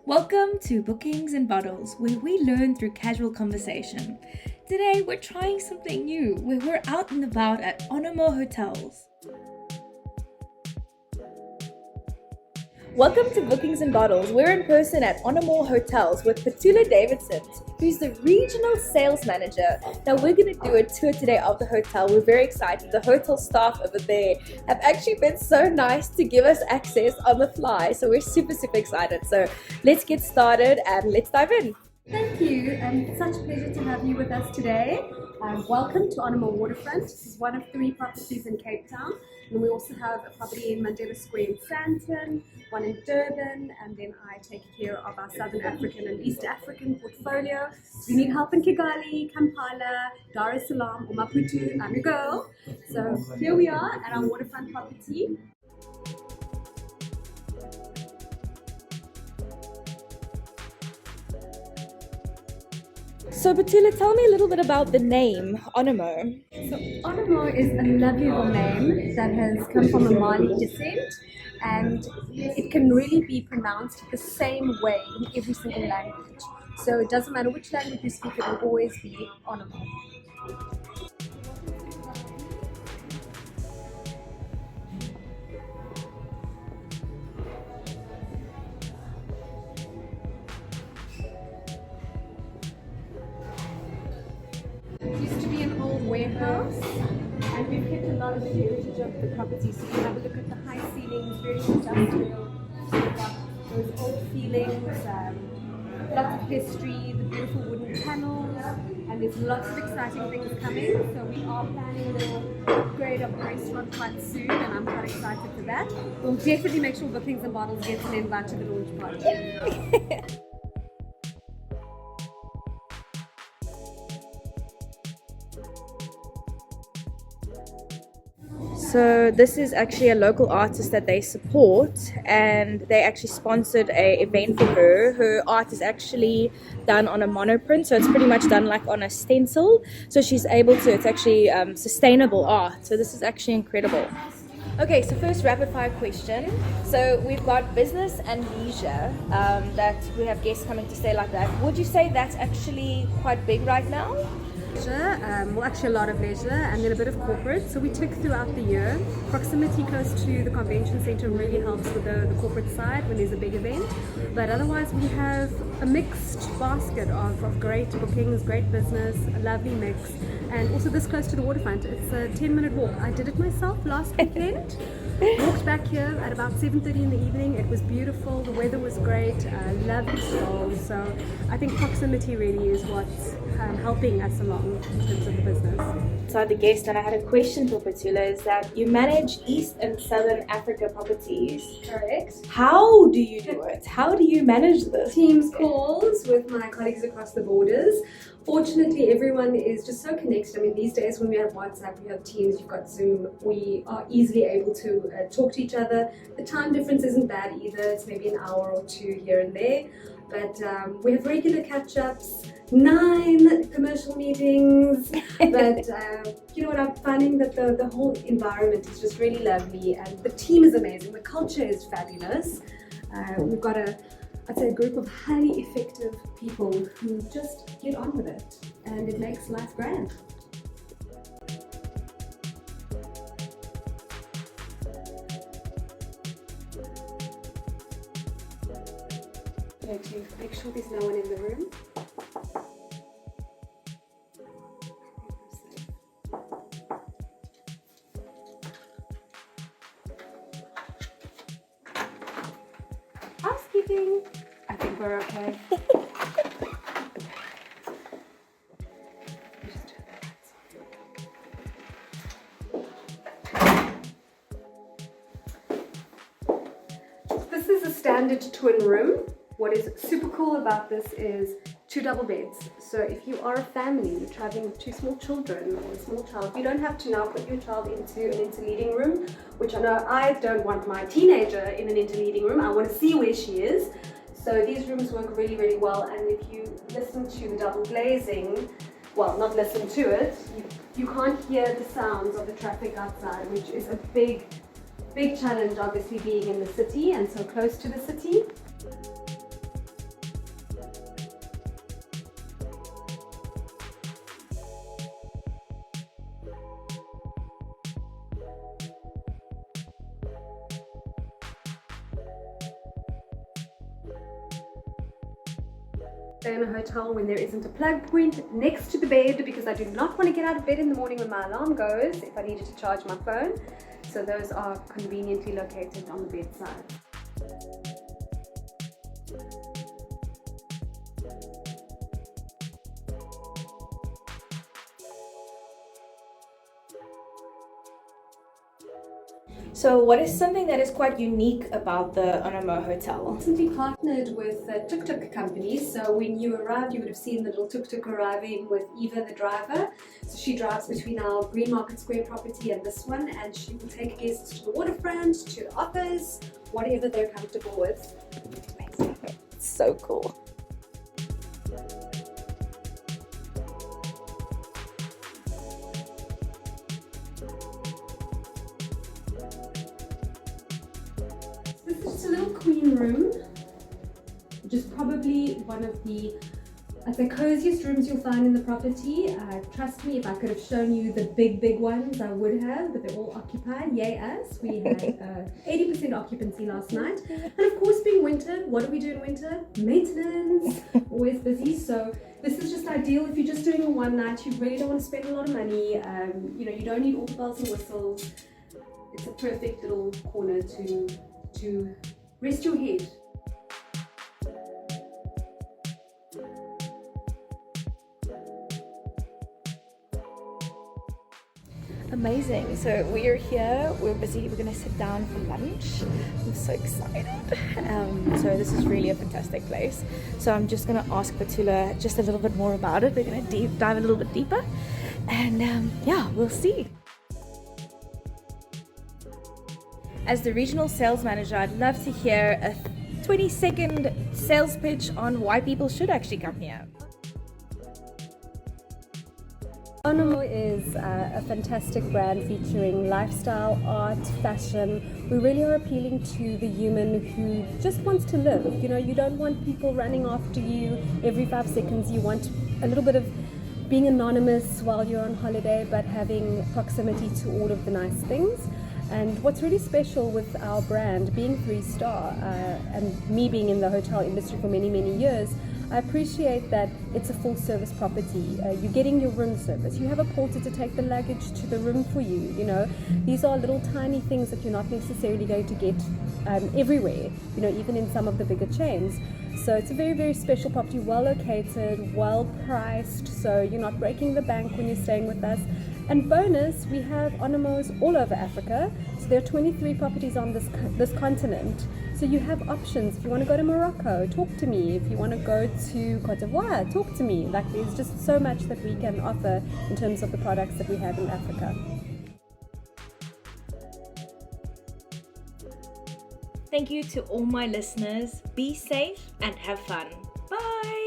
Welcome to Bookings and Bottles, where we learn through casual conversation. Today we're trying something new, where we're out and about at Onomo Hotels. Welcome to Bookings and Bottles. We're in person at Onomo Hotels with Patulla Davidson, who's the regional sales manager. Now we're going to do a tour today of the hotel. We're very excited. The hotel staff over there have actually been so nice to give us access on the fly. So we're super excited. So let's get started and let's dive in. Thank you, and such a pleasure to have you with us today. Welcome to Onomo Waterfront. This is one of 3 properties in Cape Town, and we also have a property in Mandela Square in Sandton, one in Durban, and then I take care of our Southern African and East African portfolio. If you need help in Kigali, Kampala, Dar es Salaam, or Maputo, I'm your girl. So here we are at our waterfront property. So Patulla, tell me a little bit about the name Onomo. So Onomo is a lovely little name that has come from a Mali descent, and it can really be pronounced the same way in every single language. So it doesn't matter which language you speak, it will always be Onomo. It used to be an old warehouse, and we've kept a lot of the heritage of the property. So you have a look at the high ceilings, very industrial. So you've got those old feelings, lots of history, the beautiful wooden panels, and there's lots of exciting things coming. So we are planning a little upgrade of the restaurant quite soon, and I'm quite excited for that. We'll definitely make sure Bookings and Bottles gets an invite to the launch party. So this is actually a local artist that they support, and they actually sponsored a event for her. Her art is actually done on a monoprint, so it's pretty much done like on a stencil. So she's able to, it's actually sustainable art. So this is actually incredible. Okay, so first rapid fire question. So we've got business and leisure that we have guests coming to stay like that. Would you say that's actually quite big right now? Well, actually a lot of leisure and then a bit of corporate. So we took throughout the year. Proximity close to the convention center really helps with the corporate side when there's a big event. But otherwise we have a mixed basket of great bookings, great business, a lovely mix. And also this close to the waterfront. It's a 10-minute walk. I did it myself last weekend. Walked back here at about 7:30 in the evening. It was beautiful. The weather was great. Lovely stroll. So I think proximity really is what's helping us along in terms of the business. So the guest, and I had a question for Patulla, is that you manage East and Southern Africa properties. Correct. How do you do it? How do you manage this? Teams calls with my colleagues across the borders. Fortunately, everyone is just so connected. I mean, these days when we have WhatsApp, we have Teams, you've got Zoom, we are easily able to talk to each other. The time difference isn't bad either. It's maybe an hour or 2 here and there. But we have regular catch-ups, 9 commercial meetings. But you know what, I'm finding that the whole environment is just really lovely, and the team is amazing. The culture is fabulous. We've got I'd say a group of highly effective people who just get on with it, and it makes life grand. Okay, to make sure there's no one in the room. Housekeeping. I think we're okay. This is a standard twin room. What is super cool about this is 2 double beds. So if you are a family traveling with 2 small children or a small child, you don't have to now put your child into an interleading room, which I know I don't want my teenager in an interleading room. I want to see where she is. So these rooms work really well, and if you listen to the double glazing, well, not listen to it, you can't hear the sounds of the traffic outside, which is a big challenge, obviously being in the city and so close to the city. stay in a hotel when there isn't a plug point next to the bed, because I do not want to get out of bed in the morning when my alarm goes if I needed to charge my phone. So those are conveniently located on the bedside. So what is something that is quite unique about the Onomo Hotel? Recently partnered with tuk-tuk companies. So when you arrived, you would have seen the little tuk-tuk arriving with Eva, the driver. So she drives between our Green Market Square property and this one, and she will take guests to the waterfront, to the office, whatever they're comfortable with. It's so cool. This is just a little queen room, which is probably one of the coziest rooms you'll find in the property. Trust me, if I could have shown you the big ones, I would have, but they're all occupied. Yay us. We had 80% occupancy last night. And of course, being winter, what do we do in winter? Maintenance, always busy. So this is just ideal if you're just doing a one night, you really don't want to spend a lot of money. You don't need all the bells and whistles. It's a perfect little corner to rest your head. Amazing. So we are here, we're busy, we're gonna sit down for lunch. I'm so excited. So this is really a fantastic place. So I'm just gonna ask Patulla just a little bit more about it. We're gonna dive a little bit deeper, and yeah, we'll see. As the regional sales manager, I'd love to hear a 20-second sales pitch on why people should actually come here. Onomo is a fantastic brand featuring lifestyle, art, fashion. We really are appealing to the human who just wants to live. You don't want people running after you every 5 seconds. You want a little bit of being anonymous while you're on holiday, but having proximity to all of the nice things. And what's really special with our brand being 3-star and me being in the hotel industry for many years, I appreciate that it's a full service property. You're getting your room service. You have a porter to take the luggage to the room for you. These are little tiny things that you're not necessarily going to get everywhere, even in some of the bigger chains. So it's a very special property, well located, well priced, so you're not breaking the bank when you're staying with us. And bonus, we have Onomos all over Africa. So there are 23 properties on this continent. So you have options. If you want to go to Morocco, talk to me. If you want to go to Cote d'Ivoire, talk to me. There's just so much that we can offer in terms of the products that we have in Africa. Thank you to all my listeners. Be safe and have fun. Bye.